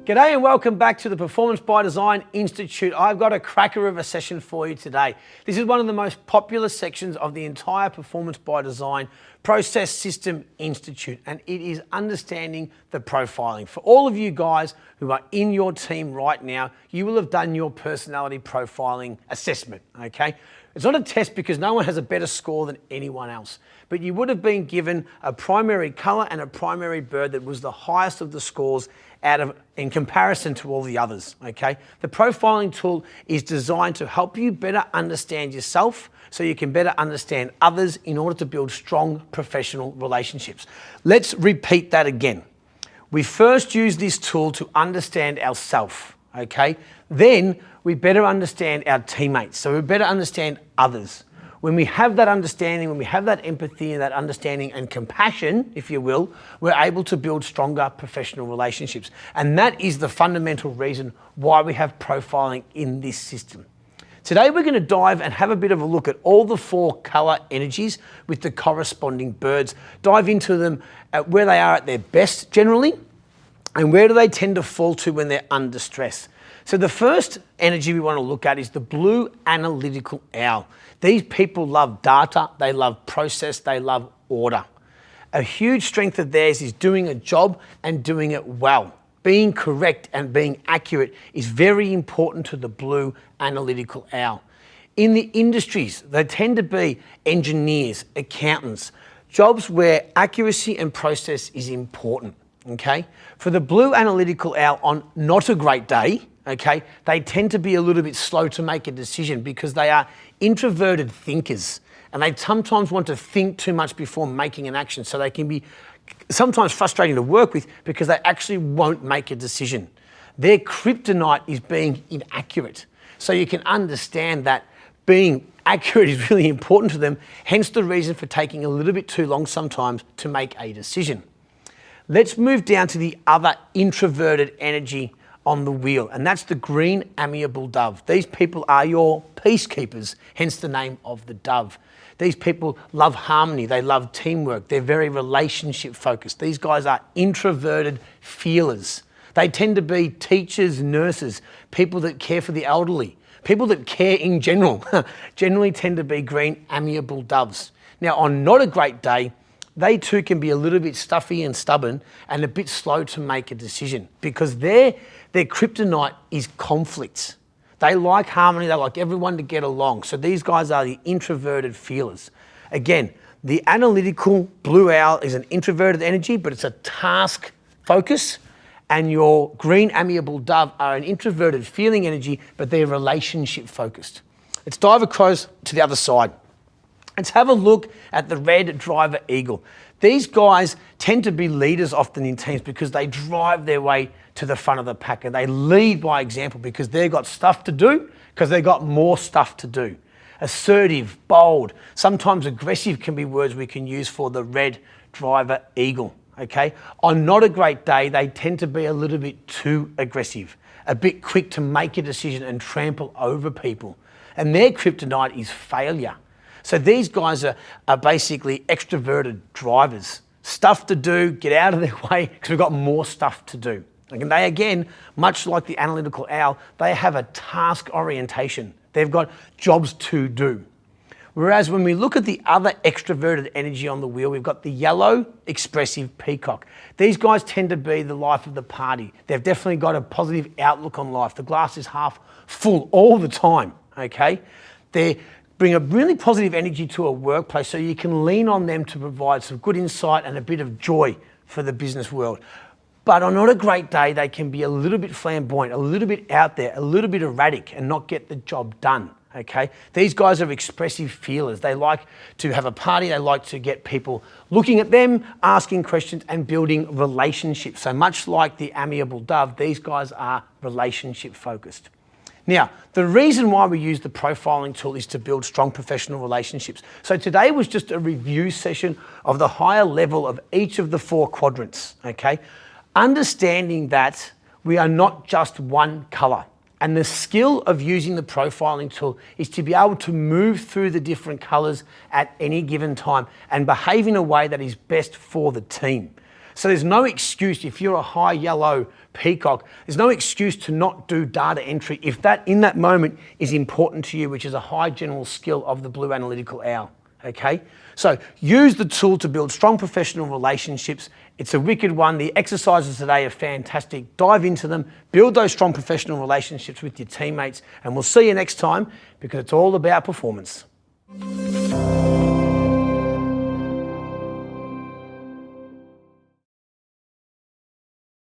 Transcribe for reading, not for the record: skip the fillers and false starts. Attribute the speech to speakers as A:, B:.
A: G'day and welcome back to the Performance by Design Institute. I've got a cracker of a session for you today. This is one of the most popular sections of the entire Performance by Design Process System Institute, and it is understanding the profiling. For all of you guys who are in your team right now, you will have done your personality profiling assessment, okay? It's not a test because no one has a better score than anyone else, but you would have been given a primary color and a primary bird that was the highest of the scores in comparison to all the others, okay? The profiling tool is designed to help you better understand yourself so you can better understand others in order to build strong professional relationships. Let's repeat that again. We first use this tool to understand ourselves, okay? Then we better understand our teammates, so we better understand others. When we have that understanding, when we have that empathy and that understanding and compassion, if you will, we're able to build stronger professional relationships. And that is the fundamental reason why we have profiling in this system. Today we're going to dive and have a bit of a look at all the 4 color energies with the corresponding birds, dive into them at where they are at their best generally, and where do they tend to fall to when they're under stress. So the first energy we want to look at is the blue analytical owl. These people love data, they love process, they love order. A huge strength of theirs is doing a job and doing it well. Being correct and being accurate is very important to the blue analytical owl. In the industries, they tend to be engineers, accountants, jobs where accuracy and process is important, okay? For the blue analytical owl on not a great day, okay, they tend to be a little bit slow to make a decision because they are introverted thinkers and they sometimes want to think too much before making an action, so they can be sometimes frustrating to work with because they actually won't make a decision. Their kryptonite is being inaccurate, so you can understand that being accurate is really important to them, hence the reason for taking a little bit too long sometimes to make a decision. Let's move down to the other introverted energy on the wheel, and that's the green amiable dove. These people are your peacekeepers, hence the name of the dove. These people love harmony, they love teamwork, they're very relationship focused. These guys are introverted feelers. They tend to be teachers, nurses, people that care for the elderly, people that care in general, generally tend to be green amiable doves. Now on not a great day, they too can be a little bit stuffy and stubborn and a bit slow to make a decision because their kryptonite is conflict. They like harmony, they like everyone to get along. So these guys are the introverted feelers. Again, the analytical blue owl is an introverted energy, but it's a task focus. And your green amiable dove are an introverted feeling energy, but they're relationship focused. Let's dive across to the other side. Let's have a look at the red driver eagle. These guys tend to be leaders often in teams because they drive their way to the front of the pack and they lead by example because they've got stuff to do, because they've got more stuff to do. Assertive, bold, sometimes aggressive can be words we can use for the red driver eagle, okay? On not a great day, they tend to be a little bit too aggressive, a bit quick to make a decision and trample over people. And their kryptonite is failure. So these guys are basically extroverted drivers. Stuff to do, get out of their way because we've got more stuff to do. And they, again, much like the analytical owl, they have a task orientation. They've got jobs to do. Whereas when we look at the other extroverted energy on the wheel, we've got the yellow expressive peacock. These guys tend to be the life of the party. They've definitely got a positive outlook on life. The glass is half full all the time, okay? They bring a really positive energy to a workplace so you can lean on them to provide some good insight and a bit of joy for the business world. But on not a great day, they can be a little bit flamboyant, a little bit out there, a little bit erratic and not get the job done, okay? These guys are expressive feelers. They like to have a party. They like to get people looking at them, asking questions and building relationships. So much like the amiable dove, these guys are relationship focused. Now, the reason why we use the profiling tool is to build strong professional relationships. So today was just a review session of the higher level of each of the 4 quadrants, okay? Understanding that we are not just one color. And the skill of using the profiling tool is to be able to move through the different colors at any given time and behave in a way that is best for the team. So there's no excuse if you're a high yellow peacock, there's no excuse to not do data entry if that in that moment is important to you, which is a high general skill of the Blue Analytical Owl, okay? So use the tool to build strong professional relationships. It's a wicked one. The exercises today are fantastic. Dive into them, build those strong professional relationships with your teammates, and we'll see you next time because it's all about performance.